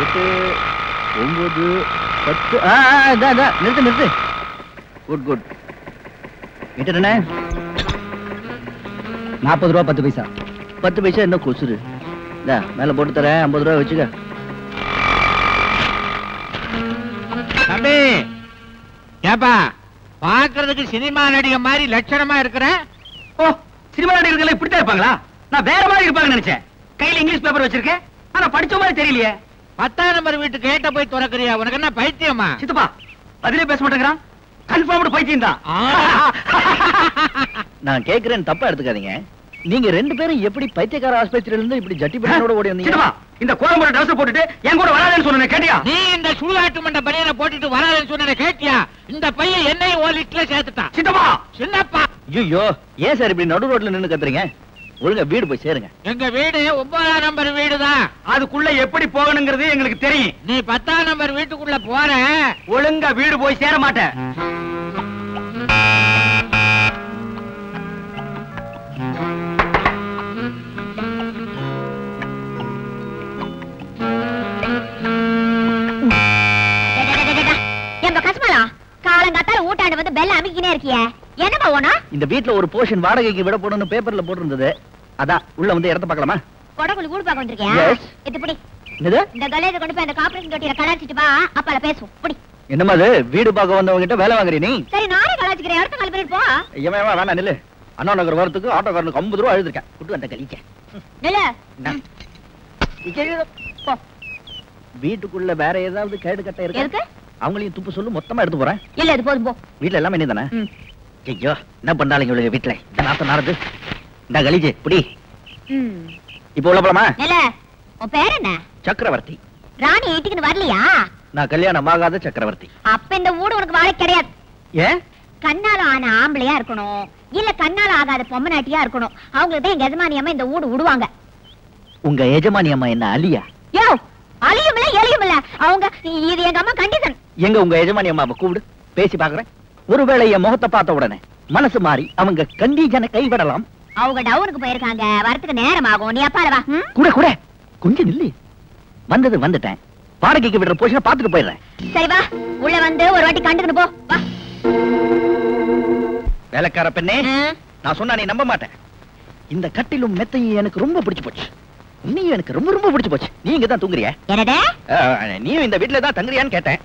8, 9, 10. நிறுத்து. குட். என்ன 40 ரூபா 10 பைசா. 10 பைசா என்ன கொசுரு? மேல போட்டு தரேன். 50 ரூபா வச்சுக்க. தம்பி ஏப்பா, பாக்குறதுக்கு சினிமா நடிகை மாதிரி லட்சணமா இருக்கிற. ஓ, சினிமா நடிகர்கள் இப்படித்தான் இருப்பாங்களா? நான் வேற மாதிரி இருப்பாங்கன்னு நினைச்சேன். கையில இங்கிலீஷ் பேப்பர் வச்சிருக்கேன், ஆனா படிச்ச மாதிரி தெரியலையே. 10ஆம் நம்பர் வீட்டுக்கு கேட்ட போய் திறக்கறியா? உனக்கு என்ன பைத்தியமா? சித்தப்பா பதிலே பேச மாட்டேங்கிறான். கன்ஃபார்ம்டு பைத்தியம் தான். நான் கேக்குறேன், தப்பா எடுத்துக்காதீங்க. நீங்க 2 பேரும் எப்படி பைத்தியக்கார ஆஸ்பத்திரியில இருந்து இப்படி ஜட்டி பனியனோட ஓடி வந்தீங்க? சித்தப்பா, இந்த கோயம்பேடு ட்ரெஸ் போட்டுட்டு என் கூட வராதேன்னு சொன்னேன், கேட்டியா? நீ இந்த சுடுகாட்டு மண்ட பனியனை போட்டுட்டு வராதேன்னு சொன்னேன், கேட்டியா? இந்த பையன் என்னையும் ஒரு லிட்டர்ல சேர்த்துட்டான். சித்தப்பா, சின்னப்பா. ஐயோ, ஏன் சார் இப்படி நடு ரோட்ல நின்னு கத்துறீங்க? ஒழுங்கா வீடு போய் சேருங்க. எங்க வீடு 9ஆம் நம்பர் வீடுதான். அதுக்குள்ள எப்படி போகணுங்கிறது எங்களுக்கு தெரியும். நீ 10ஆம் நம்பர் வீட்டுக்குள்ள போற, ஒழுங்கா வீடு போய் சேர மாட்டேன். ஊட்டாண்டு வந்து பெல்ல அமைக்கினே இருக்கியே, என்னப்பா ஓனா? இந்த வீட்ல ஒரு போர்ஷன் வாடகைக்கு விட போடணும்னு பேப்பர்ல போட்டுருந்தது. அதான் உள்ள வந்து இடத்த பார்க்கலாமா? கொடகுல கூடு பார்க்க வந்திருக்கியா? இது புடி. என்னது? இந்த கலையில கொண்டு போய் அந்த கார்ப்பரேஷன் தொட்டில கலாச்சிட்டு வா, அப்பால பேசுவோம். புடி. என்னமா அது? வீடு பார்க்க வந்தவங்க கிட்ட வேலை வாங்குறீ நீ? சரி, நானே கலாச்சிக்கிறேன். அடுத்த கால் பண்ணிட்டு போ. ஏமா வேணாம், நில்லு. அண்ணா நகர் வரதுக்கு ஆட்டோக்காரனுக்கு 50 ரூபா எழுதிருக்கேன். குட்டு அந்த கலிக்க நில்லு. போ. வீட்டுக்குள்ள வேற ஏதாவது கேடு கட்ட இருக்கு? அவங்களையும் துப்பு சொல்லு, மொத்தமா எடுத்து போறேன். இல்ல, இது போதும் போ. வீட்ல எல்லாம் என்ன தானே? ஐயோ, என்ன பண்ணாலும் இவளுக்கு வீட்ல இந்த நாத்தம் நாரது. இந்த கலிஜே புடி. இப்போ உள்ள போலாமா? நில்ல. உன் பேர் என்ன? சக்கரவர்த்தி. ராணி வீட்டுக்கு வரலையா? நான் கல்யாணம் ஆகாத சக்கரவர்த்தி. அப்ப இந்த வீடு உனக்கு வாழை கிடையாது. ஏன்? கண்ணால ஆன ஆம்பளையா இருக்கணும், இல்ல கண்ணால ஆகாத பொம்மநாட்டியா இருக்கணும். அவங்களுக்கு தான் எங்க எஜமானி அம்மா இந்த வீடு விடுவாங்க. உங்க எஜமானி அம்மா என்ன அலியா? யோ, அலியும் இல்ல எலியும் இல்ல அவங்க. இது எங்க அம்மா கண்டிஷன். எங்க உங்க எஜமானி அம்மாவை கூப்பிடு, பேசி பாக்குறேன். ஒருவேளை என் முகத்தை பார்த்த உடனே மனசு மாறி அவங்க கண்டிஷனை கைவிடலாம். அவங்க டவுனுக்கு போயிருக்காங்க, வரத்துக்கு நேரம் ஆகும். நீ அப்பால வா. கூட கூட கொஞ்சம் நில்லு. வந்தது வந்துட்டேன். வாடகைக்கு விடுற போஷனை பார்த்துட்டு போயிடுறேன். சரி வா, உள்ள வந்து ஒரு வாட்டி கண்டுக்கிட்டு போ. வா. வேலைக்கார பெண்ணே, நான் சொன்னா நீ நம்ப மாட்டேன். இந்த கட்டிலும் மெத்தையும் எனக்கு ரொம்ப பிடிச்சு போச்சு. நீயும் எனக்கு ரொம்ப ரொம்ப பிடிச்சு போச்சு. நீ இங்க தான் தூங்குறியா? என்னடா? நீயும் இந்த வீட்டுல தான் தங்குறியான்னு கேட்டேன்.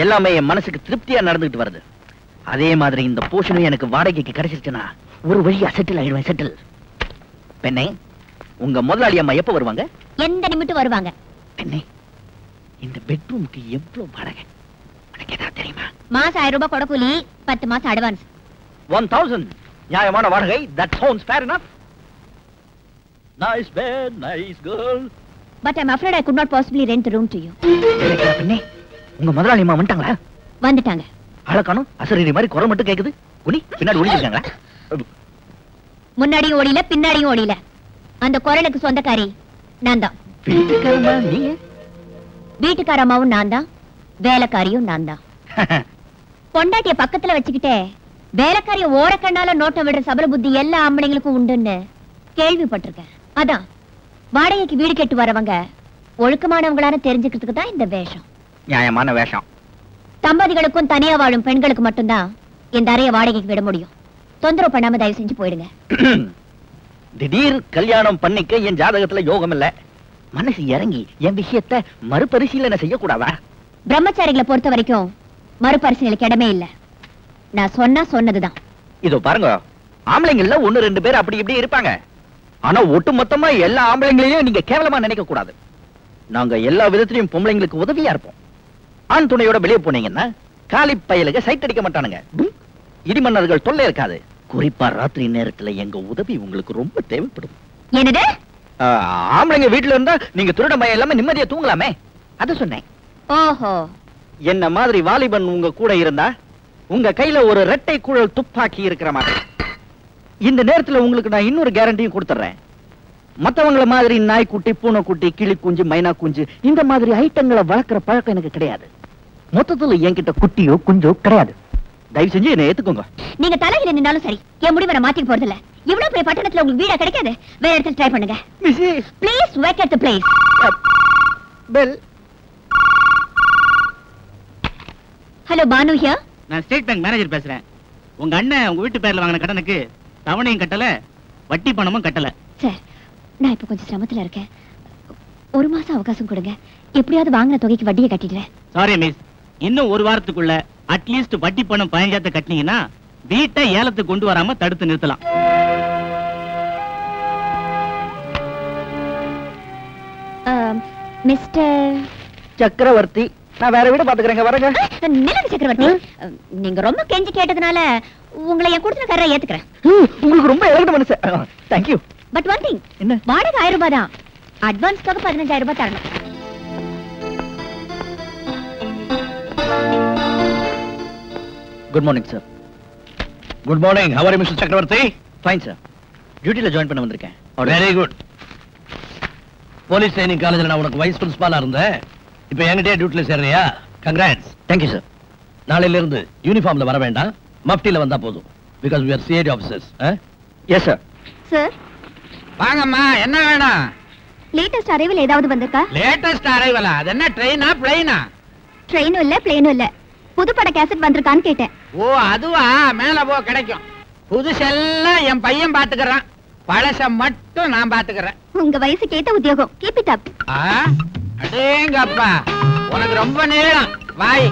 எல்லாமே என் மனசுக்கு திருப்தியா நடந்துட்டு வருது. அதே மாதிரி இந்த போஷனும் எனக்கு வாடகைக்கு கிடைச்சிருச்சுன்னா ஒரு வழியா செட்டில் ஆயிடுவேன். செட்டில். பெண்ணே, உங்க முதலாளி அம்மா எப்ப வருவாங்க? எந்த நிமிடம் வருவாங்க? பெண்ணே, இந்த பெட்ரூமுக்கு எவ்வளவு வாடகை உனக்கு ஏதாவது தெரியுமா? மாசம் 1000 ரூபாய் கொடக்கூலி, 10 மாசம் அட்வான்ஸ். 1000 நியாயமான வாடகை. That sounds fair enough. Nice bed, nice girl. But I'm afraid I could not possibly rent the room to you. பெண்ணே, உங்க முதலாளி அம்மா வந்துட்டாங்களா? வந்துட்டாங்க. ஆளக்கானும் அசரீரி மாதிரி குரல் மட்டும் கேக்குது. குனி பின்னாடி ஓடிச்சிருக்காங்களா? முன்னாடியும் ஓடில, பின்னாடியும் ஓடில. அந்த குரலுக்கு சொந்தக்காரி நான் தான். வீட்டுக்காரமா நீங்க? வீட்டுக்காரமாவும் நான் தான், வேலைக்காரியும் நான் தான். பொண்டாட்டிய பக்கத்துல வச்சுக்கிட்டே வேலைக்காரிய ஓரக்கண்ணால நோட்டம் விடுற சபல புத்தி எல்லா ஆம்பளைங்களுக்கும் உண்டுன்னு கேள்விப்பட்டிருக்கேன். அதான் வாடகைக்கு வீடு கேட்டு வரவங்க ஒழுக்கமானவங்களான தெரிஞ்சுக்கிறதுக்கு தான் இந்த வேஷம். நியாயமான வேஷம். தம்பதிகளுக்கும் தனியா வாழும் பெண்களுக்கு மட்டும்தான் இந்த அறைய வாடகைக்கு விட முடியும். தொந்தரவு பண்ணாம தயவு செஞ்சு போயிடுங்க. திடீர் கல்யாணம் பண்ணிக்க என் ஜாதகத்துல யோகம் இல்ல. மனசு இறங்கி என் விஷயத்தை மறுபரிசீலனை செய்யக்கூடாதா? பிரம்மச்சாரிகளை பொறுத்த வரைக்கும் மறுபரிசீலனைக்கு இடமே இல்ல. நான் சொன்னா சொன்னதுதான். இதோ பாருங்க, ஆம்பளைங்கள்ல 1-2 பேர் அப்படி இப்படி இருப்பாங்க. ஆனா ஒட்டு மொத்தமா எல்லா ஆம்பளைங்களையும் நீங்க கேவலமா நினைக்க கூடாது. நாங்க எல்லா விதத்திலையும் பொம்பளைங்களுக்கு உதவியா இருப்போம். ஆண் துணையோட வெளியே போனீங்கன்னா காலி பயலுக சைட் அடிக்க மாட்டானுங்க. இடிமன்னர்கள் தொல்லை இருக்காது. குறிப்பா ராத்திரி நேரத்துல எங்க உதவி உங்களுக்கு ரொம்ப தேவைப்படும். என்னது? ஆம்பளைங்க வீட்டுல இருந்தா நீங்க திருட மயம் இல்லாம நிம்மதியா தூங்கலாமே, அத சொன்னேன். ஓஹோ. என்ன மாதிரி வாலிபன் உங்க கூட இருந்தா உங்க கையில ஒரு இரட்டை குழல் துப்பாக்கி இருக்கிற மாதிரி. இந்த நேரத்துல உங்களுக்கு நான் இன்னொரு கேரண்டியும் கொடுத்துறேன். மத்தவங்கள மாதிரி நாய்க்குட்டி, பூனைக்குட்டி, கிளி குஞ்சு, மைனா குஞ்சு இந்த மாதிரி ஐட்டங்களை வளர்க்கிற பழக்கம் எனக்கு கிடையாது. மொத்தத்துல என்கிட்ட குட்டியோ குஞ்சோ கிடையாது. தயவு செஞ்சு என்ன ஏத்துக்கோங்க. நீங்க தலையில நின்னாலும் சரி, என் முடிவை நான் மாத்திக்க போறதில்ல. இவ்வளவு பெரிய பட்டணத்துல உங்களுக்கு வீடா கிடைக்காது. வேற இடத்துல ட்ரை பண்ணுங்க. Please wait at the place. Bell. Hello, Banu here. நான் ஸ்டேட் பேங்க் மேனேஜர் பேசுறேன். உங்க அண்ணன் உங்க வீட்டு பேர்ல வாங்கின கடனுக்கு தவணையும் கட்டல, வட்டி பணமும் கட்டல. சார், நான் இப்ப கொஞ்சம் சிரமத்துல இருக்கேன். 1 மாசம் அவகாசம் கொடுங்க. எப்படியாவது வாங்கின தொகைக்கு வட்டியை கட்டிடுறேன். சாரி மிஸ், இன்னும் 1 வாரத்துக்குள்ள அட்லீஸ்ட் வட்டி பணம் 15,000 கட்டினீங்கன்னா வீட்டை ஏலத்துக்கு கொண்டு வராம தடுத்து நிறுத்தலாம். மிஸ்டர் சக்கரவர்த்தி, நான் வேற வீடு பாத்துக்கிறேங்க. வரங்க. நிலவு சக்கரவர்த்தி, நீங்க ரொம்ப கெஞ்சி கேட்டதுனால உங்களை என் கொடுத்துக்காரரை ஏத்துக்கிறேன். உங்களுக்கு ரொம்ப இறங்கின மனசு. தேங்க்யூ. பட் ஒன் திங், என்ன? வாடகை 1000 ரூபாய் தான். அட்வான்ஸ்க்காக 15,000 ரூபாய் தரணும். Good morning sir. Good morning. How are you mister Chakravarthy? Fine sir. டியூட்டில ஜாயின் பண்ண வந்திருக்கேன். Very good. போலீஸ் ட்ரைனிங் காலேஜ்ல நான் உனக்கு வைஸ் பிரின்சிபாலா இருந்தேன். இப்போ என்கிட்டயே டியூட்டில சேர்றியா? கங்க்ராட்ஸ். Thank you sir. நாளையில இருந்து யூனிஃபார்ம்ல வர வேண்டாம், மஃப்டில வந்தா போதும். Because we are CID officers. Yes sir. Sir, வாங்கம்மா, என்ன வேணும்? லேட்டஸ்ட் அரைவல் ஏதாவது வந்திருக்கா? லேட்டஸ்ட் அரைவலா? அது என்ன ட்ரெயினா பிளைனா? ட்ரெயினும் இல்ல, பிளேனும் இல்ல. புதுப்பட கேசட் வந்திருக்கான்னு கேட்டேன். ஓ, அதுவா? மேல போ, கிடைக்கும். புதுசெல்லாம் என் பையன் பாத்துக்கறான், பழச மட்டும் நான் பாத்துக்கறேன். உங்க வயசுக்கு ஏத்த உத்தியோகம். Keep it up. அடேங்கப்பா, உனக்கு ரொம்ப நேரம் வாய்.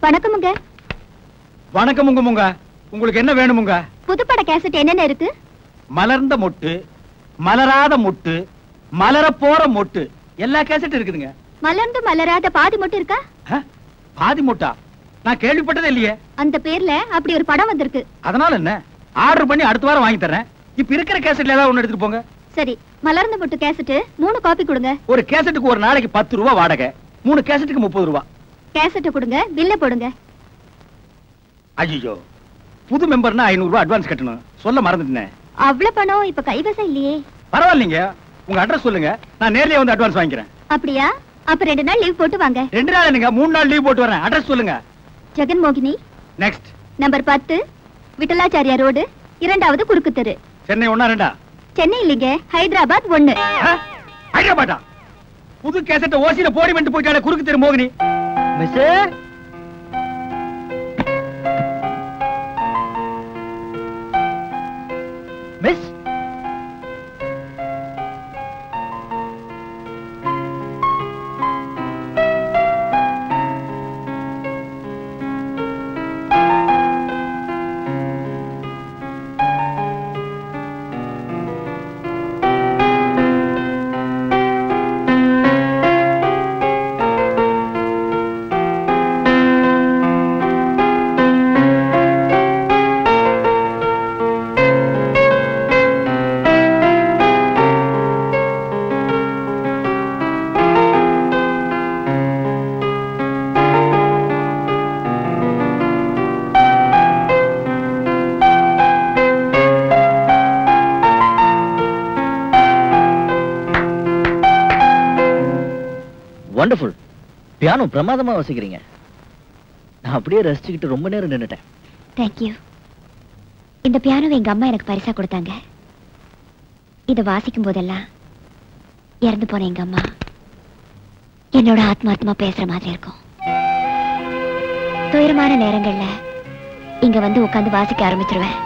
வணக்கமுங்க. வணக்கம் முங்க. உங்களுக்கு என்ன வேணுமுங்க? புதுப்பட கேசட் என்னென்ன இருக்கு? மலர்ந்த மொட்டு, மலராத மொட்டு, மலர போற மொட்டு, எல்லா கேசட் இருக்குதுங்க. மலர்ந்து மலராத பாதி மட்டும் இருக்கா? பாதி மொட்டா? நான் கேள்விப்பட்டதே இல்லையே. அந்த பேர்ல அப்படி ஒரு படம் வந்திருக்கு. அதனால என்ன, ஆர்டர் பண்ணி அடுத்த வாரம் வாங்கி தர்றேன். இப்ப இருக்கிற கேசட்ல ஏதாவது ஒண்ணு எடுத்துட்டு போங்க. சரி, மலர்ந்த மொட்டு கேசட் 3 காப்பி கொடுங்க. ஒரு கேசட்டுக்கு ஒரு நாளைக்கு 10 ரூபாய் வாடகை, 3 கேசட்டுக்கு 30 ரூபாய். கேசட் கொடுங்க, பில்ல போடுங்க. ஐயோ, புது மெம்பர்னா 500 ரூபாய் அட்வான்ஸ் கட்டணும், சொல்ல மறந்துட்டேன். அவ்வளவு பணம் இப்ப கைவசம் இல்லையே. பரவாயில்லைங்க, உங்க அட்ரஸ் சொல்லுங்க, நான் நேர்லயே வந்து அட்வான்ஸ் வாங்கிக்கிறேன். அப்படியா? அப்ப 2 நாள் லீவ் போட்டு வாங்க. 2 நாள் என்னங்க, 3 நாள் லீவ் போட்டு வரேன். அட்ரஸ் சொல்லுங்க. ஜெகன் மோகினி, நெக்ஸ்ட் நம்பர் 10, விட்டலாச்சாரியா ரோடு, 2வது குறுக்கு தெரு. சென்னை 1 2? சென்னை இல்லைங்க, ஹைதராபாத் 1. ஹைதராபாத்தா? புது கேசட்ட ஓசியில போடி வந்து போயிட்டாலே குறுக்கு தெரு மோகினி. Miss, miss, wonderful. பியானோ பிரமாதமா வாசிக்கிறீங்க. நான் அப்படியே ரசிச்சுக்கிட்டு ரொம்ப நேரம் நின்னுட்டேன். Thank you. இந்த பியானோவை எங்க அம்மா எனக்கு பரிசா கொடுத்தாங்க. இத வாசிக்கும் போதெல்லாம் இறந்து போன எங்க அம்மா என்னோட ஆத்மார்த்தமா பேசுற மாதிரி இருக்கும். துயரமான நேரங்கள்ல இங்க வந்து உட்கார்ந்து வாசிக்க ஆரம்பிச்சிருவேன்.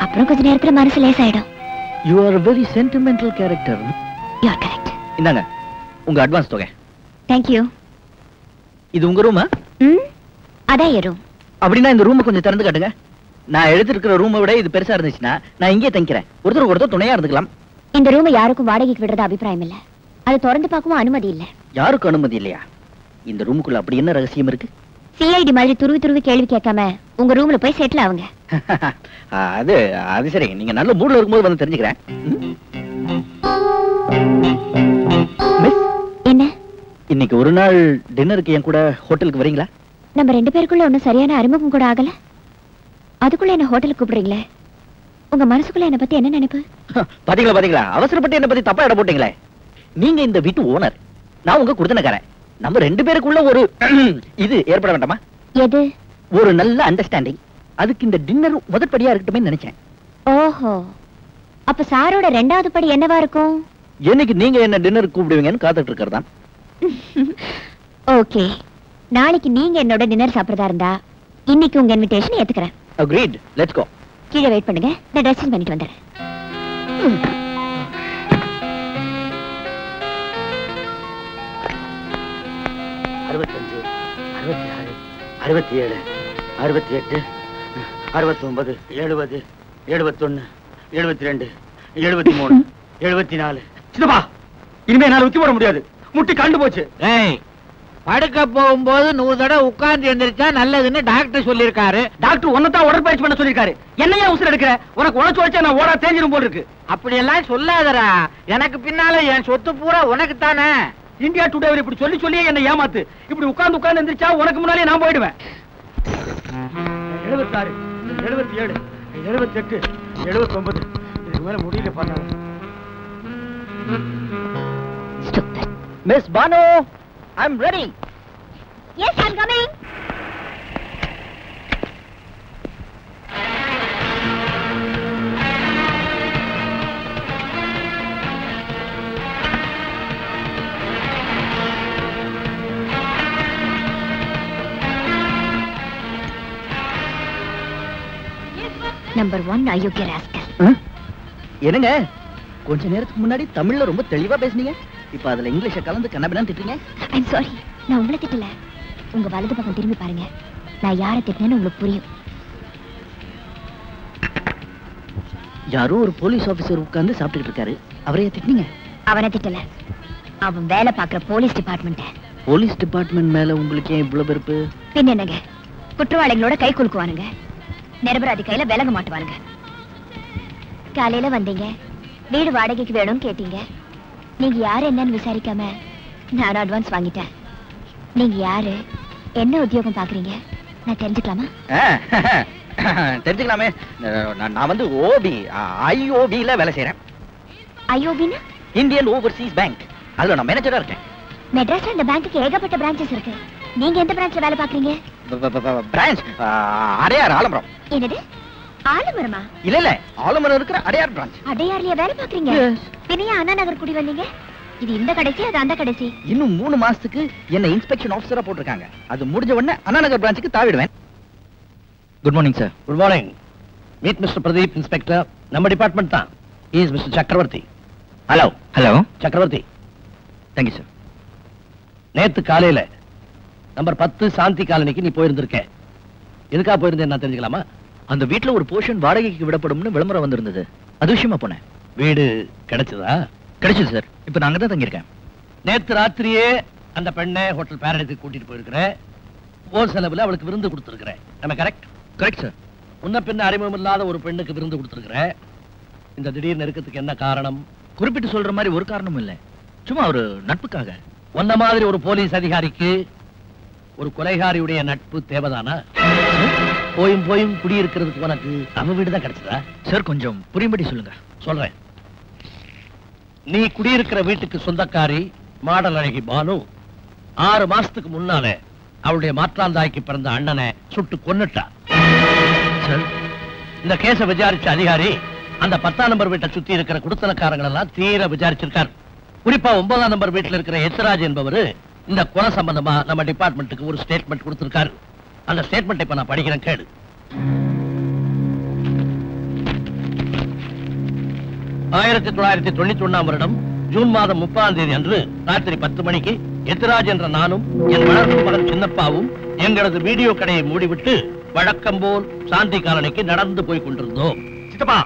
அப்புறம் கொஞ்ச நேரத்துல மனசு லேசாயிடும். You are a very sentimental character. You are correct. இந்தாங்க உங்க அட்வான்ஸ் தொகை. Thank you. இது உங்க ரூமா? அதான் என் ரூம். அப்படின்னா இந்த ரூமை கொஞ்சம் திறந்து காட்டுங்க. நான் எடுத்திருக்கிற ரூமை விட இது பெருசா இருந்துச்சுன்னா நான் இங்கே தங்கிக்கிறேன். ஒருத்தர் துணையா இருந்துக்கலாம். இந்த ரூமை யாருக்கும் வாடகைக்கு விடுறது அபிப்பிராயம் இல்ல. அது திறந்து பார்க்கவும் அனுமதி இல்ல. யாருக்கும் அனுமதி இல்லையா? இந்த ரூமுக்குள்ள அப்படி என்ன ரகசியம் இருக்கு? CID மாதிரி துருவி கேள்வி கேட்காம உங்க ரூம்ல போய் செட்டில் ஆவுங்க. அது சரி. நீங்க நல்ல மூட்ல இருக்கும்போது வந்து தெரிஞ்சுக்கிறேன். மிஸ், என்ன இன்னைக்கு ஒரு நாள் டின்னருக்கு என் கூட ஹோட்டலுக்கு வரீங்களா? நம்ம 2 பேருக்குள்ள ஒன்னும் சரியான அறிமுகம் கூட ஆகல. அதுக்குள்ள என்ன ஹோட்டலுக்கு கூப்பிடுறீங்களே? உங்க மனசுக்குள்ள என்ன பத்தி என்ன நினைப்பு? பாத்தீங்களா, அவசரப்பட்டு என்ன பத்தி தப்பா இட போட்டீங்களே. நீங்க இந்த வீட்டு ஓனர், நான் உங்க குடுத்தனக்காரன். நம்ம 2 பேருக்குள்ள ஒரு இது ஏற்பட வேண்டாமா? எது? ஒரு நல்ல அண்டர்ஸ்டாண்டிங். அதுக்கு இந்த டின்னர் முதற்படியா இருக்கட்டுமே நினைச்சேன். ஓஹோ, அப்ப சாரோட ரெண்டாவது படி என்னவா இருக்கும்? என்னைக்கு நீங்க என்ன டின்னர் கூப்பிடுவீங்கன்னு காத்துட்டு இருக்கிறதான். ஓகே, நாளைக்கு நீங்க என்னோட டின்னர் சாப்பிடுறதா இருந்தா இன்னைக்கு உங்க இன்விடேஷன் ஏத்துக்கிறேன். Agreed, let's go. கீழே வெயிட் பண்ணுங்க, நான் ட்ரெஸ் சேஞ்ச் பண்ணிட்டு வந்துடுறேன். 65, 66, 67, 68, 69, 70, 71, 72, 73, 74. சின்னப்பா, இனிமே என்னால உச்சி போட முடியாது. முட்டி கண்டு போச்சு. படுக்க போகும்போது 100 தடவை உட்கார்ந்து எந்திரிச்சா நல்லதுன்னு டாக்டர் சொல்லிருக்காரு. டாக்டர் ஒன்னதான் உடற்பயிற்சி பண்ண சொல்லிருக்காரு. என்னையா உசுர எடுக்கிற? உனக்கு உழைச்சு வச்சா நான் ஓடா தேஞ்சிரும் போல் இருக்கு. அப்படி எல்லாம் சொல்லாதடா. எனக்கு பின்னால என் சொத்து பூரா உனக்கு தானே. இந்தியா டுடே இப்படி சொல்லி சொல்லியே என்ன ஏமாத்து. இப்படி உட்கார்ந்து எந்திரிச்சா உனக்கு முன்னாலே நான் போயிடுவேன். 76, 77, 78, 79. இதுக்கு மேல முடியல பண்ண. Miss Banu, I'm ready. Yes, I'm coming. Number 1 அயோக்கிய ராஸ்கல். என்னங்க, கொஞ்ச நேரத்துக்கு முன்னாடி தமிழ்ல ரொம்ப தெளிவா பேசுனீங்க. இப்ப அதுல இங்கிலீஷ கலந்து கண்ணபிடான்னு திட்டுறீங்க. I'm sorry, நான் உங்களை திட்டல. உங்க வலது பக்கம் திரும்பி பாருங்க, நான் யாரை திட்டினேன்னு உங்களுக்கு புரியும். யாரோ ஒரு போலீஸ் ஆபீசர் உட்கார்ந்து சாப்பிட்டுட்டு இருக்காரு, அவரையே திட்டினீங்க? அவனை திட்டல, அவன் வேலை பார்க்கிற போலீஸ் டிபார்ட்மெண்ட். போலீஸ் டிபார்ட்மெண்ட் மேல உங்களுக்கு ஏன் இவ்வளவு வெறுப்பு? பின் என்னங்க, குற்றவாளிகளோட கை குலுக்குவானுங்க, நிரபராதி கையில விலக மாட்டுவானுங்க. காலையில வந்தீங்க, வீடு வாடகைக்கு வேணும்னு கேட்டீங்க. நீங்க யாரு என்னன்னு விசாரிக்காம நான் அட்வான்ஸ் வாங்கிட்டேன். நீங்க யாரு, என்ன உத்தியோகம் பாக்குறீங்க, நான் தெரிஞ்சுக்கலாமா? தெரிஞ்சுக்கலாமே. நான் வந்து ஓபி, ஐஓபில வேலை செய்யறேன். ஐஓபினா இந்தியன் ஓவர்சீஸ் பேங்க். அதுல நான் மேனேஜரா இருக்கேன். மெட்ராஸ்ல இந்த பேங்க்குக்கு ஏகப்பட்ட பிரான்ச்சஸ் இருக்கு. நீங்க எந்த பிரான்ச்ல வேலை பாக்குறீங்க? பிரான்ச் அடையார் ஆலமரம். என்னது, ஆலமரமா? இல்ல இல்ல, ஆலமரம் இருக்கிற அடையார் பிரான்ச். அடையார்லயே வேலை பாக்குறீங்க? பின்னைய அண்ணா நகர் குடி வந்தீங்க? இது இந்த கடைசி, அது அந்த கடைசி. இன்னும் 3 மாசத்துக்கு என்ன இன்ஸ்பெக்ஷன் ஆபீசரா போட்டிருக்காங்க. அது முடிஞ்ச உடனே அண்ணா நகர் பிரான்ச்சுக்கு தாவிடுவேன். Good morning sir. Good morning. Meet mister Pradeep, inspector. நம்ம டிபார்ட்மெண்ட் தான். He is Mr. Chakravarthy. Hello. Hello Chakravarthy. Thank you sir. நேத்து காலையில நம்பர் 10 சாந்தி காலனிக்கு நீ போயிருந்திருக்க. எதுக்காக போயிருந்தேன் நான் தெரிஞ்சுக்கலாமா? அந்த வீட்டுல ஒரு போர்ஷன் வாடகைக்கு விடப்படும்னு விளம்பரம் வந்திருந்தது. அது விஷயமா போனேன். வீடு கிடைச்சதா? கிடைச்சது சார். இப்ப நான் அங்கதான் தங்கியிருக்கேன். நேத்து ராத்திரியே அந்த பெண்ணை ஹோட்டல் பாரடைஸுக்கு கூட்டிட்டு போயிருக்கிறேன். ஓர் செலவுல அவளுக்கு விருந்து கொடுத்திருக்கிறேன். நம்ம கரெக்ட்? Correct sir. முன்ன பின்ன அறிமுகம் இல்லாத ஒரு பெண்ணுக்கு விருந்து கொடுத்திருக்கிறேன். இந்த திடீர் நெருக்கத்துக்கு என்ன காரணம்? குறிப்பிட்டு சொல்ற மாதிரி ஒரு காரணமும் இல்ல, சும்மா ஒரு நட்புக்காக. ஒன்ன மாதிரி ஒரு போலீஸ் அதிகாரிக்கு ஒரு கொலைகாரியுடைய நட்பு தேவைதானா? போயும் போயும் குடியிருக்கிறதுக்கு உனக்கு அவ வீடுதான் கிடைச்சதா? சார் கொஞ்சம் புரியும்படி சொல்லுங்க. சொல்றேன். நீ குடியிருக்கிற வீட்டுக்கு சொந்தக்காரி மாடல் அழகி பானு 6 மாசத்துக்கு முன்னால அவளுடைய மாற்றாந்தாய்க்கு பிறந்த அண்ணனை சுட்டு கொன்னுட்டா. சார், இந்த கேஸ விசாரிச்ச அதிகாரி அந்த 10ஆம் நம்பர் வீட்டை சுத்தி இருக்கிற குடுத்தனக்காரங்கள் எல்லாம் தீர விசாரிச்சிருக்கார். குறிப்பா 9ஆம் நம்பர் வீட்டுல இருக்கிற எச்ராஜ் என்பவரு இந்த கொலை சம்பந்தமா நம்ம டிபார்ட்மெண்ட்டுக்கு ஒரு ஸ்டேட்மெண்ட் கொடுத்திருக்காரு. அந்த ஸ்டேட்மெண்ட் இப்ப நான் படிக்கிறேன், கேளு. 1991ஆம் வருடம் ஜூன் மாதம் 30ஆம் தேதி அன்று ராத்திரி 10 மணிக்கு எத்ராஜ் என்ற நானும் என் வளர்ப்பு மகன் சின்னப்பாவும் எங்களது வீடியோ கடையை மூடிவிட்டு வழக்கம் போல் சாந்தி காலனிக்கு நடந்து போய் கொண்டிருந்தோம். சித்தப்பா,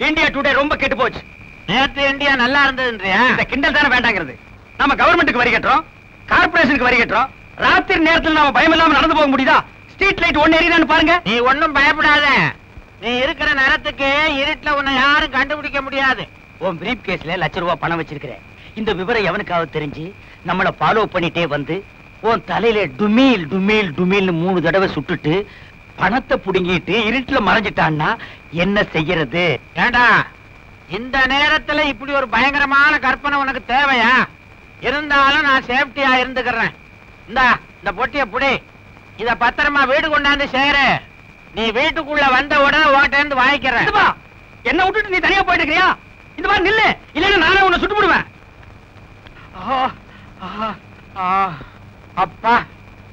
இந்தியா டுடே ரொம்ப கெட்டு போச்சு. நேத்து இந்தியா நல்லா இருந்ததுன்றியா? இந்த கிண்டல் தானே வேண்டாங்கிறது. நாம கவர்மெண்ட்டுக்கு வரி கட்டுறோம், கார்பரேஷனுக்கு வரி கட்டுறோம். ராத்திரி நேரத்தில் நாம பயம் இல்லாம நடந்து போக முடியுதா? ஸ்ட்ரீட் லைட் ஒன்னு எரியுதான்னு பாருங்க. நீ ஒண்ணும் பயப்படாத. நீ இருக்கிற நேரத்துக்கு இருட்டுல உன்னை யாரும் கண்டுபிடிக்க முடியாது. உன் பிரீப் கேஸ்ல ₹1,00,000 பணம் வச்சிருக்கிறேன். இந்த விவரம் எவனுக்காவது தெரிஞ்சு நம்மள ஃபாலோ பண்ணிட்டே வந்து உன் தலையில டுமீல் டுமீல் டுமீல்னு 3 தடவை சுட்டுட்டு பணத்தை புடுங்கிட்டு இருட்டுல மறைஞ்சிட்டான்னா என்ன செய்யறது? ஏண்டா, இந்த நேரத்துல இப்படி ஒரு பயங்கரமான கற்பனை உனக்கு தேவையா? இருந்தாலும் நான் சேஃப்டியா இருந்துக்கிறேன். இந்த பொட்டிய புடி, இத பத்திரமா வீடு கொண்டாந்து சேரு. நீ வீட்டுக்குள்ள வந்த உடனே ஓட்டேந்து வாங்கிக்கிறேன். என்ன விட்டுட்டு நீ தனியா போயிட்டு இருக்கியா? இந்த மாதிரி நில்லு, இல்லைன்னா நானே உன்னை சுட்டு போடுவேன். அப்பா,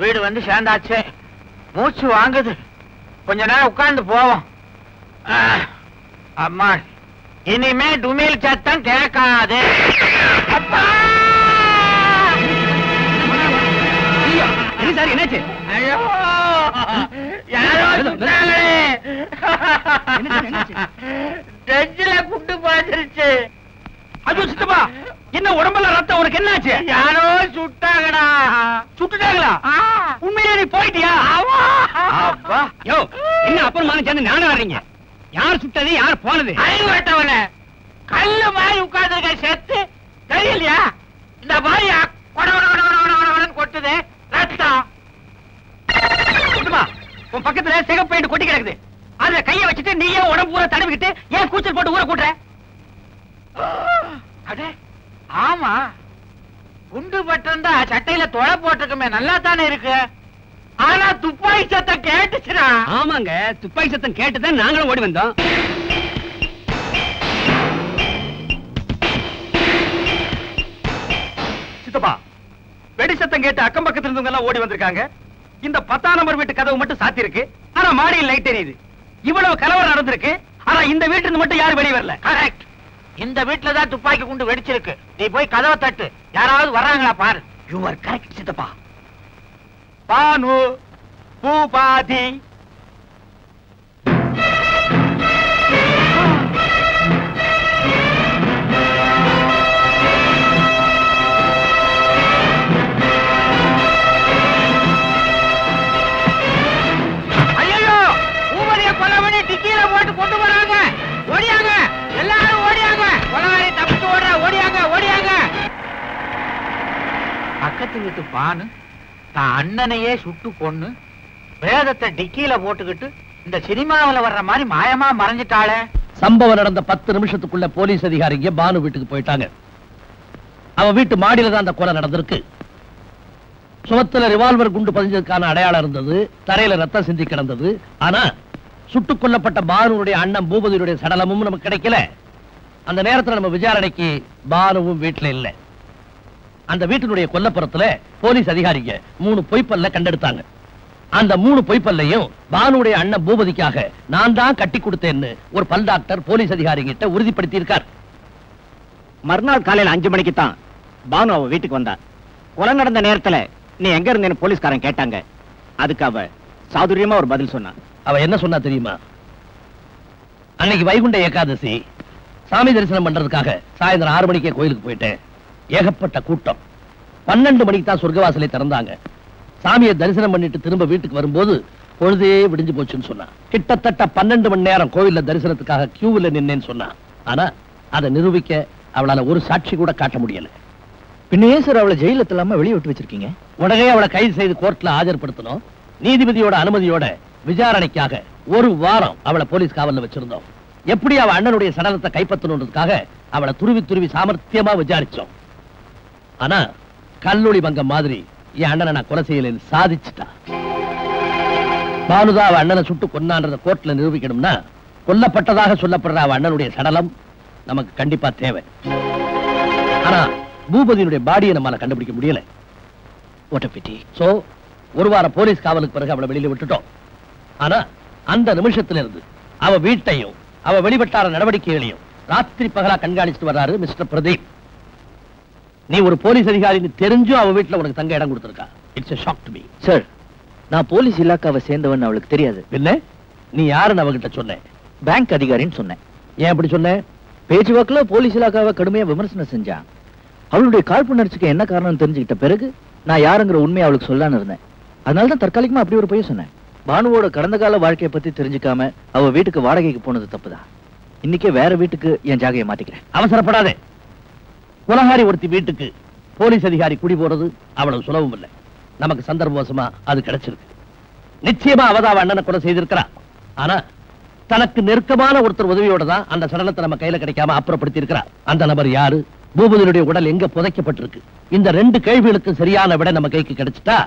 வீடு வந்து சேர்ந்தாச்சு. மூச்சு வாங்குது. கொஞ்ச நேரம் உட்கார்ந்து போவோம். அம்மா, இனிமே டுமில் சத்தம் கேட்காது. அப்பா! சார், என்னாச்சு? ஐயோ, யாரோ சுட்டாங்களே. டெஞ்சில குண்டு பாய்ச்சிருச்சு. அது சித்தப்பா, என்ன உடம்பெல்லாம் ரத்தம்? உனக்கு என்னாச்சு? யாரோ சுட்டாங்கடா. சுட்டுட்டாங்களா? உண்மையிலே நீ போயிட்டியா? அப்பா, யோ, என்ன அப்புறமான சேர்ந்து நானும் வர்றீங்க? யார் சுட்டது, யார் போனது? அறிவட்டவன கல்லு மாதிரி உட்கார்ந்து செத்து தெரியலையா? இந்த மாதிரி கொட்டுது ரத்தம். உன் பக்கத்துல சிகப்பு பெயிண்ட் கொட்டி கிடக்குது. அதுல கைய வச்சுட்டு நீ ஏன் உடம்பு பூரா தடவிக்கிட்டு ஏன் கூச்சல் போட்டு ஊற கூட்டுற? அடே, ஆமா, குண்டு பட்டிருந்தா சட்டையில தொலை போட்டிருக்குமே, நல்லா தானே இருக்கு. ஆனா துப்பாக்கி சத்தம் கேட்டுச்சுடா. ஆமாங்க, துப்பாக்கி சத்தம் கேட்டுதான் நாங்களும் ஓடி வந்தோம். சித்தப்பா, வெடி சத்தம் கேட்டு அக்கம் பக்கத்துல இருந்தவங்க எல்லாம் ஓடி வந்திருக்காங்க. இந்த 10ஆம் நம்பர் வீட்டு கதவு மட்டும் சாத்தி இருக்கு. ஆனா மாடியில் லைட் எரியுது. இவ்வளவு கலவரம் நடந்திருக்கு. ஆனா இந்த வீட்டுல மட்டும் யாரும் வெளியே வரல. கரெக்ட். இந்த வீட்டுல தான் துப்பாக்கி குண்டு வெடிச்சிருக்கு. நீ போய் கதவை தட்டு, யாராவது வர்றாங்களா பாரு. யூ ஆர் கரெக்ட் சித்தப்பா. பானு, பூபாதி, ஐயோ, ஊமதிய கொலவனி டிக்கியில போட்டு கொண்டு வராங்க. ஓடியாங்க, எல்லாரும் ஓடியாங்க. கொலவாரி தப்பிச்சு ஓடுற, ஓடியாங்க, ஓடியாங்க. பக்கத்து வீட்டு பானு தான் அண்ணனையே சுட்டு கொன்னு வேதத்தை டிக்கியில போட்டுக்கிட்டு இந்த சினிமாவில் வர்ற மாதிரி மாயமா மறைஞ்சிட்டாளே. சம்பவம் நடந்த 10 நிமிஷத்துக்குள்ள போலீஸ் அதிகாரிங்க பானு வீட்டுக்கு போயிட்டாங்க. அவ வீட்டு மாடியில தான் அந்த கொலை நடந்திருக்கு. சுவத்துல ரிவால்வர் குண்டு பதிஞ்சதுக்கான அடையாளம் இருந்தது. தரையில ரத்தம் சிந்தி கிடந்தது. ஆனா சுட்டுக் கொல்லப்பட்ட பானுடைய அண்ணன் பூபதியுடைய சடலமும் நமக்கு கிடைக்கல. அந்த நேரத்துல நம்ம விசாரணைக்கு பானுவும் வீட்டுல இல்ல. அந்த வீட்டினுடைய கொல்லப்புறத்துல போலீஸ் அதிகாரிங்க 3 பொய்ப்பல்ல கண்டெடுத்தாங்க. அந்த 3 பொய்ப்பல்லையும் பானுடைய அண்ணன் பூபதிக்காக நான் தான் கட்டி கொடுத்தேன்னு ஒரு பல் டாக்டர் போலீஸ் அதிகாரிகிட்ட உறுதிப்படுத்தி இருக்கார். மறுநாள் காலையில 5 மணிக்கு தான் பானு அவ வீட்டுக்கு வந்தா. கொலை நடந்த நேரத்துல நீ எங்க இருந்தேன்னு போலீஸ்காரன் கேட்டாங்க. அதுக்கு அவ சாதுரியமா ஒரு பதில் சொன்னா. அவ என்ன சொன்னா தெரியுமா? அன்னைக்கு வைகுண்ட ஏகாதசி, சாமி தரிசனம் பண்றதுக்காக சாயந்தரம் 6 மணிக்கே கோயிலுக்கு போயிட்டேன். ஏகப்பட்ட கூட்டம். 12 மணிக்கு தான் சொர்க்கவாசலை திறந்தாங்க. சாமியை தரிசனம் பண்ணிட்டு திரும்ப வீட்டுக்கு வரும்போது பொழுதே விடிஞ்சு போச்சுன்னு சொன்னா. கிட்டத்தட்ட 12 மணி நேரம் கோவில்ல தரிசனத்துக்காக கியூவில் நின்னேன்னு சொன்னா. ஆனா அதை நிரூபிக்க அவளால ஒரு சாட்சி கூட காட்ட முடியல. பின்னையே சார் அவளை ஜெயில இல்லாம வெளியே விட்டு வச்சிருக்கீங்க? உடனே அவளை கைது செய்து கோர்ட்ல ஆஜர்படுத்தணும். நீதிபதியோட அனுமதியோட விசாரணைக்காக 1 வாரம் அவளை போலீஸ் காவல்ல வச்சிருந்தோம். எப்படி அவ அண்ணனுடைய சடலத்தை கைப்பற்றணுன்றதுக்காக அவளை துருவி துருவி சாமர்த்தியமா விசாரிச்சோம். ஆனா கல்லூரி பங்கம் மாதிரி என் அண்ணனை நான் கொலை செய்யலன்னு சாதிச்சுட்டா. பானுதா அவ அண்ணனை சுட்டு கொன்னான்றத கோர்ட்ல நிரூபிக்கணும்னா கொல்லப்பட்டதாக சொல்லப்படுற அவ அண்ணனுடைய சடலம் நமக்கு கண்டிப்பா தேவை. ஆனா பூபதியினுடைய பாடியை நம்மால கண்டுபிடிக்க முடியல. What a pity. சோ 1 வார போலீஸ் காவலுக்கு பிறகு அவளை வெளியில விட்டுட்டோம். ஆனா அந்த நிமிஷத்துல இருந்து அவ வீட்டையும் அவ வெளிவட்டார நடவடிக்கைகளையும் ராத்திரி பகலா கண்காணிச்சுட்டு வர்றாரு மிஸ்டர் பிரதீப். நீ ஒரு போலீஸ் அதிகாரின்னு தெரிஞ்சும் அவ வீட்டுல உனக்கு தங்க இடம் கொடுத்திருக்கா. It's a shock to me. சார், நான் போலீஸ் இலாக்காவை சேர்ந்தவன் அவளுக்கு தெரியாது. இல்ல, நீ யாருன்னு அவகிட்ட சொன்ன? பேங்க் அதிகாரின்னு சொன்னேன். ஏன் அப்படி சொன்ன? பேச்சுவாக்குல போலீஸ் இலாக்காவை கடுமையா விமர்சனம் செஞ்சான். அவளுடைய காழ்ப்புணர்ச்சிக்கு என்ன காரணம் தெரிஞ்சுக்கிட்ட பிறகு நான் யாருங்கிற உண்மையை அவளுக்கு சொல்லான்னு இருந்தேன். அதனாலதான் தற்காலிகமா அப்படி ஒரு பொய் சொன்னேன். பானுவோட கடந்த கால வாழ்க்கையை பத்தி தெரிஞ்சுக்காம அவ வீட்டுக்கு வாடகைக்கு போனது தப்புதான். இன்னைக்கே வேற வீட்டுக்கு என் ஜாகையை மாத்திக்கிறேன். அவசரப்படாதே. குலகாரி ஒருத்தி வீட்டுக்கு போலீஸ் அதிகாரி குடி போறது அவ்வளவு சுலபம் இல்லை. நமக்கு சந்தர்ப்பவசமா அது கிடைச்சிருக்கு. நிச்சயமா அவதான் அண்ணனை கொலை செய்திருக்கிறா. ஆனா தனக்கு நெருக்கமான ஒருத்தர் உதவியோட தான் அந்த சடலத்தை நம்ம கையில கிடைக்காம அப்புறப்படுத்தி இருக்கிறா. அந்த நபர் யாரு? பூபதியுடைய உடல் எங்க புதைக்கப்பட்டிருக்கு? இந்த 2 கேள்விகளுக்கு சரியான விட நம்ம கைக்கு கிடைச்சிட்டா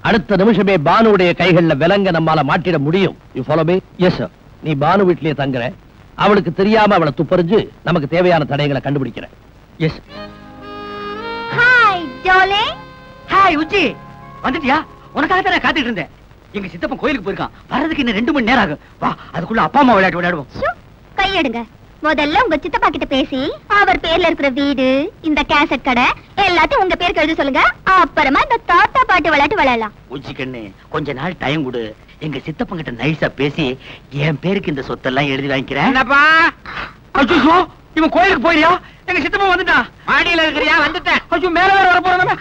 அடுத்த நிமிஷமே பானுடைய கைகள்ல விலங்க நம்மால மாட்டிட முடியும். You follow me? Yes sir. நீ பானு வீட்லயே தங்குற, அவளுக்கு தெரியாம அவளை துப்பறிஞ்சு நமக்கு தேவையான தடயங்களை கண்டுபிடிக்கிற. எஸ். ஹாய் ஜோலே. ஹாய் உச்சி, வந்துட்டியா? உனக்காக தான் நான் காத்துட்டு இருந்தேன். எங்க சித்தப்பன் கோயிலுக்கு போயிருக்கான், வர்றதுக்கு இன்னும் 2 மணி நேரம் ஆகும். வா, அதுக்குள்ள அப்பா அம்மா விளையாடுவோம். கையெடுங்க. முதல்ல உங்க சித்தப்பா கிட்ட பேசி அவர் பேர்ல இருக்கிற வீடு, இந்த கேசட் கடை எல்லாத்தையும் உங்க பேருக்கு எழுத சொல்லுங்க. அப்புறமா இந்த தாத்தா பாட்டு விளையாட்டு விளையாடலாம். உச்சி கண்ணு, கொஞ்ச நாள் டைம் கொடு. எங்க சித்தப்பன் கிட்ட நைஸா பேசி என் பேருக்கு இந்த சொத்தெல்லாம் எழுதி வாங்கிக்கிறேன். என்னப்பா? ஐயோ, இவன் கோயிலுக்கு போயியா? எங்க சித்தப்பன் வந்துட்டா. மாடியில இருக்கிறியா? வந்துட்டேன். ஐயோ, மேல வேற வர போறானே.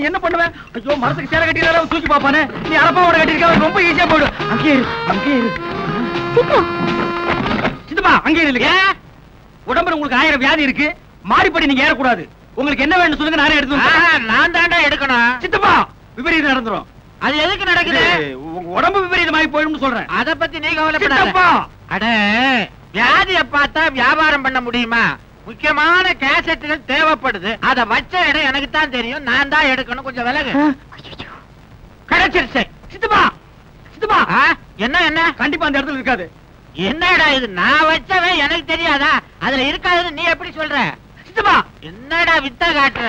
என்ன பண்ணுவேன்? ஐயோ, மரத்துக்கு சேலை கட்டினாலும் தூக்கி பாப்பானே. நீ அரப்பாவோட கட்டிருக்க, ரொம்ப ஈஸியா போடு. அங்கே இரு, அங்கே இரு. சித்தப்பா, அங்கே இல்லைங்க. உடம்புல உங்களுக்கு 1000 வியாதி இருக்கு. மாடிப்படி நீங்க ஏறக்கூடாது. உங்களுக்கு என்ன வேணும் சொல்லுங்க, நானே எடுத்து நான் தாண்டா எடுக்கணும். சித்தப்பா, விபரீதம் நடந்துரும். அது எதுக்கு நடக்குது? உங்க உடம்பு விபரீதமாயி போயிடும் சொல்றேன். அத பத்தி நீ கவலைப்படாத. சித்தப்பா, அட, வியாதிய பார்த்தா வியாபாரம் பண்ண முடியுமா? முக்கியமான கேசட்டுகள் தேவைப்படுது. அத வச்ச இடம் எனக்கு தான் தெரியும். நான் தான் எடுக்கணும். கொஞ்சம் விலகு. கிடைச்சிருச்சு. சித்தப்பா, சித்தப்பா, என்ன என்ன? கண்டிப்பா அந்த இடத்துல இருக்காது. என்னடா இது? நான் வச்சவன் எனக்கு தெரியாதா? அதுல இருக்காதுன்னு நீ எப்படி சொல்ற? சித்தப்பா, என்னடா வித்த காட்டுற?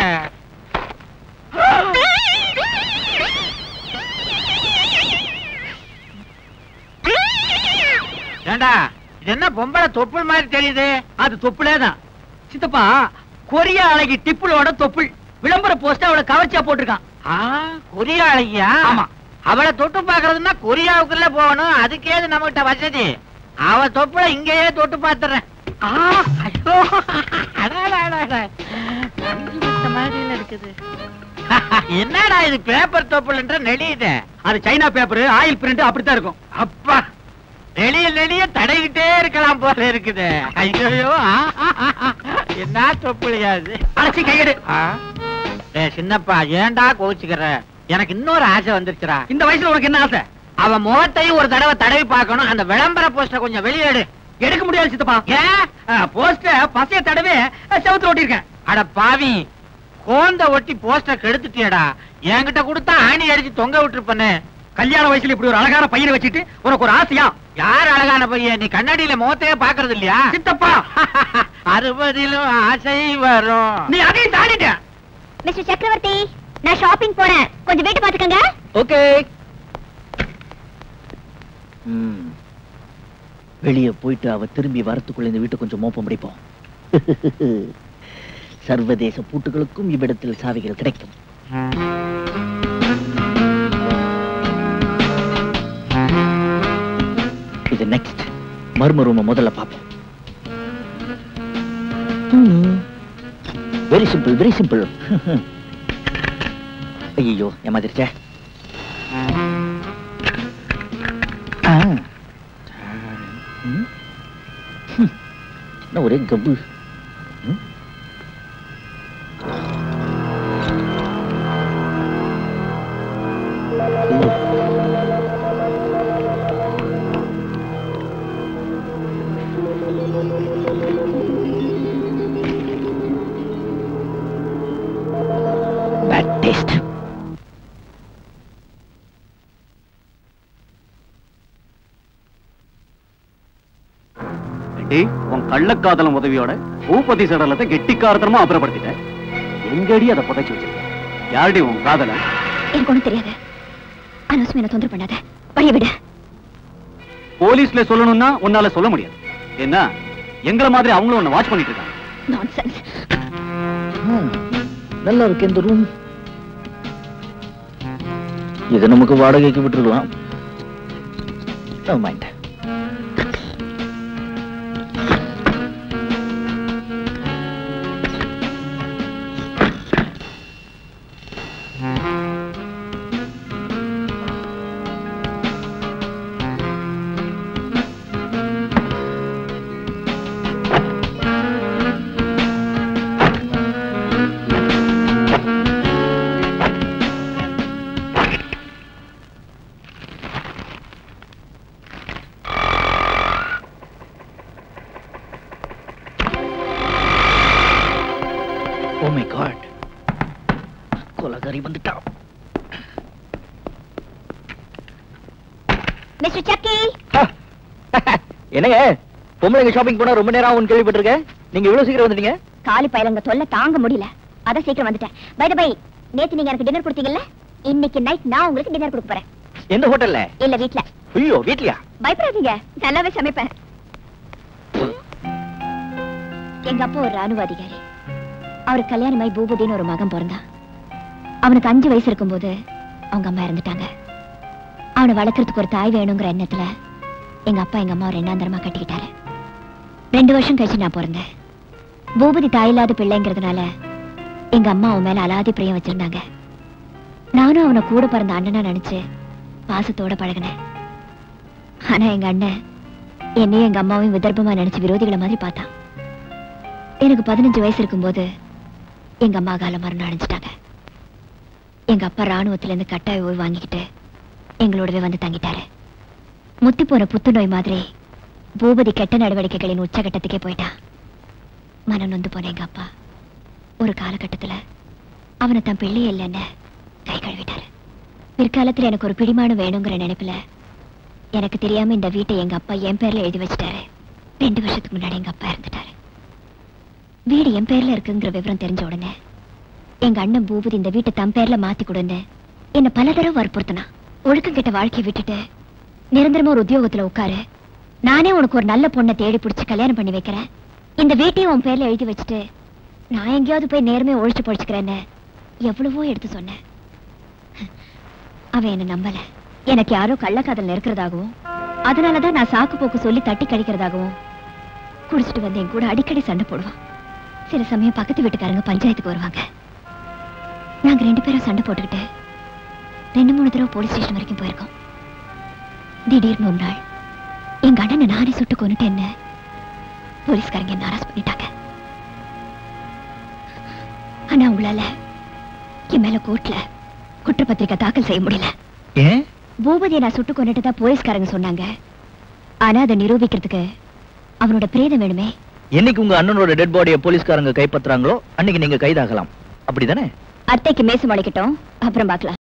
ஏண்டா, இது என்ன பொம்பளை தொப்புள் மாதிரி தெரியுது? அது தொப்புளேதான். சித்தப்பா, கொரியா அழகி டிப்புளோட தொப்புள் விளம்பர போஸ்ட் அவளை கவர்ச்சியா போட்டிருக்கான். கொரியா அழகியா? ஆமா. அவளை தொட்டு பாக்குறதுன்னா கொரியாவுக்குள்ள போகணும். அதுக்கேது நம்ம கிட்ட வசதி. அவ தொப்புல இங்கேயே தொட்டு பாத்துறேன். என்னடா இது? பேப்பர் தொப்புல்ன்ற நெளியுது. அது சைனா பேப்பர், ஆயில் பிரிண்ட் அப்படித்தான் இருக்கும். அப்பா, நெளிய நெளிய தடவிட்டே இருக்கலாம் போல இருக்குது. ஐயோ, என்ன தொப்புளியாது? அழைச்சி கையெடு. சின்னப்பா, ஏன்டா கோச்சுக்கிற? எனக்கு இன்னொரு ஆசை வந்துருச்சுடா. இந்த வயசுல உனக்கு என்ன ஆசை? அவன் முகத்தையும் ஒரு தடவை தடவி பார்க்கணும். அந்த விளம்பர போஸ்டர் கொஞ்சம் வெளியே எடு. எடுக்க முடியாது சித்தப்பா. ஏன்? போஸ்டர் பசைய தடவை செவுத்துல ஓட்டிருக்கேன். அட பாவி, கோந்த ஒட்டி போஸ்டர் கெடுத்துட்டியடா. என்கிட்ட கொடுத்தா ஆணி அடிச்சு தொங்க விட்டுருப்பனே. கல்யாண வயசுல இப்படி ஒரு அழகான பையனை வச்சுட்டு உனக்கு ஒரு ஆசையா? யார் அழகான பையன்? நீ கண்ணாடியில முகத்தையே பாக்குறது இல்லையா? சித்தப்பா, 60லும் ஆசை வரும். நீ அதையும் தாண்டிட்ட. மிஸ்டர் சக்கரவர்த்தி, நான் ஷாப்பிங் போறேன். கொஞ்சம் வீட்டு பாத்துக்கங்க. ஓகே. வெளியே போயிட்டு அவ திரும்பி வரத்துக்குள்ள இந்த வீட்டை கொஞ்சம் மோப்பம் முடிப்போம். சர்வதேச பூட்டுகளுக்கும் இவ்விடத்தில் சாவிகள் கிடைக்கும். இது நெக்ஸ்ட். மர்ம ரூம முதல்ல பார்ப்போம். Very simple, very simple. ஐயோ, ஏமாதிருச்சே. ஒரே கப்பு. Bad taste. உன் கள்ளக்காதலம் உதவியோட பூபதி சடலத்தை கெட்டிக்காரத்தனமா அப்புறப்படுத்திட்டேன். எங்கடி அதை புதைச்சு வச்சிருக்க? யாருடி உன் காதலன்? எனக்கு ஒண்ணும் தெரியாது. அனுஸ்மி என்ன தொந்தரவு பண்ணாத. வழிய விடு. போலீஸ்ல சொல்லணும்னா உன்னால சொல்ல முடியாது. என்ன, எங்களை மாதிரி அவங்களும் உன்னை வாட்ச் பண்ணிட்டு இருக்காங்க. நான்சென்ஸ். நல்லா இருக்கு இந்த ரூம். இது நமக்கு வாடகைக்கு விட்டுருக்கலாம். No mind. Oh my God. கொலகாரி வந்துட்டா. மிஸ்டர் சக்கி. என்னங்க பொம்பளைங்க ஷாப்பிங் போனா ரொம்ப நேரம் ஆகும்னு கேள்விப்பட்டிருக்கேன். நீங்க இவ்வளவு சீக்கிரம் வந்துட்டீங்க? காலி பையலங்க தொல்லை தாங்க முடியல, அதான் சீக்கிரம் வந்துட்டேன். பை த பை, நேத்து நீங்க எனக்கு டின்னர் கொடுத்தீங்கல்ல, இன்னைக்கு நைட் நான் உங்களுக்கு டின்னர் கொடுக்க போறேன். எந்த ஹோட்டல்ல? இல்ல வீட்ல. ஐயோ வீட்லயா? பயப்படாதீங்க, நல்லாவே சமைப்பேன். எங்க அப்பா ஒரு ராணுவ அதிகாரி. அவருக்கு கல்யாணமாய் பூபதினு ஒரு மகன் பிறந்தான். அவனுக்கு 5 வயசு இருக்கும்போது அவங்க அம்மா இறந்துட்டாங்க. அவனை வளர்க்கறதுக்கு ஒரு தாய் வேணுங்கிற எண்ணத்துல எங்க அப்பா எங்க அம்மா ஒரு எண்ணாந்தரமா கட்டிக்கிட்டாரு. 2 வருஷம் கழிச்சு நான் பிறந்தேன். பூபதி தாயில்லாத பிள்ளைங்கிறதுனால எங்க அம்மா அவன் மேல அலாதி பிரியம் வச்சிருந்தாங்க. நானும் அவனை கூட பிறந்த அண்ணனா நினைச்சு பாசத்தோட பழகினேன். ஆனா எங்க அண்ணன் என்னையும் எங்க அம்மாவையும் விதர்ப்பமா நினைச்சு விரோதிகளை மாதிரி பார்த்தான். எனக்கு 15 வயசு இருக்கும்போது எங்க அம்மா கால மரணம் அடைஞ்சிட்டாங்க. எங்க அப்பா ராணுவத்துல இருந்து கட்டாய ஓய்வு வாங்கிக்கிட்டு எங்களோடவே வந்து தங்கிட்டாரு. முத்தி போன புத்துநோய் மாதிரி பூபதி கெட்ட நடவடிக்கைகளின் உச்சகட்டத்துக்கே போயிட்டான். மனம் நொந்து போன எங்க அப்பா ஒரு காலகட்டத்துல அவனை தன் பிள்ளையே இல்லைன்னு கை கழுவிட்டாரு. பிற்காலத்துல எனக்கு ஒரு பிடிமானம் வேணுங்கிற நினைப்புல எனக்கு தெரியாம இந்த வீட்டை எங்க அப்பா என் பேர்ல எழுதி வச்சுட்டாரு. 2 வருஷத்துக்கு முன்னாடி எங்க அப்பா இறந்துட்டாரு. வீடு என் பேர்ல இருக்குங்கிற விவரம் தெரிஞ்ச உடனே எங்க அண்ணன் பூபதி இந்த வீட்டை தன் பேர்ல மாத்தி கொடுன்னு என்ன பல தடவை வற்புறுத்தினா. ஒழுக்கம் கெட்ட வாழ்க்கையை விட்டுட்டு நிரந்தரமா ஒரு உத்தியோகத்துல உட்காரு, நானே உனக்கு ஒரு நல்ல பொண்ணை தேடி பிடிச்சு கல்யாணம் பண்ணி வைக்கிறேன், இந்த வீட்டையும் உன் பேர்ல எழுதி வச்சுட்டு நான் எங்கேயாவது போய் நேர்மையை ஒழிச்சு பொழிச்சுக்கிறேன்னு எவ்வளவோ எடுத்து சொன்னேன். அவன் என்ன நம்பல. எனக்கு யாரோ கள்ளக்காதல் இருக்கிறதாகவும் அதனாலதான் நான் சாக்கு போக்கு சொல்லி தட்டி கழிக்கிறதாகவும் குடிச்சிட்டு வந்து என் கூட அடிக்கடி சண்டை போடுவான். சில சமயம் பக்கத்து வீட்டுக்காரங்க பஞ்சாயத்துக்கு வருவாங்க. நாங்க 2 பேரும் சண்டை போட்டுக்கிட்டு 2-3 தடவை போலீஸ் ஸ்டேஷன் வரைக்கும் போயிருக்கோம். திடீர்னு ஒரு நாள் எங்க அண்ணனை நானே சுட்டு கொன்னுட்டேன்னு போலீஸ்காரங்க என்ன அரெஸ்ட் பண்ணிட்டாங்க. ஆனா உங்களால என் மேல கோர்ட்ல குற்றப்பத்திரிக்கை தாக்கல் செய்ய முடியல. ஏன்? பூபதியை நான் சுட்டு கொண்டுட்டு தான் போலீஸ்காரங்க சொன்னாங்க. ஆனா அதை நிரூபிக்கிறதுக்கு அவனோட பிரேதம் வேணுமே. என்னைக்கு உங்க அண்ணனோட டெட் பாடியை போலீஸ்காரங்க கைப்பற்றுறாங்களோ அன்னைக்கு நீங்க கைதாகலாம், அப்படிதானே? அத்தைக்கு மேசம் அழைக்கட்டும், அப்புறம் பார்க்கலாம்.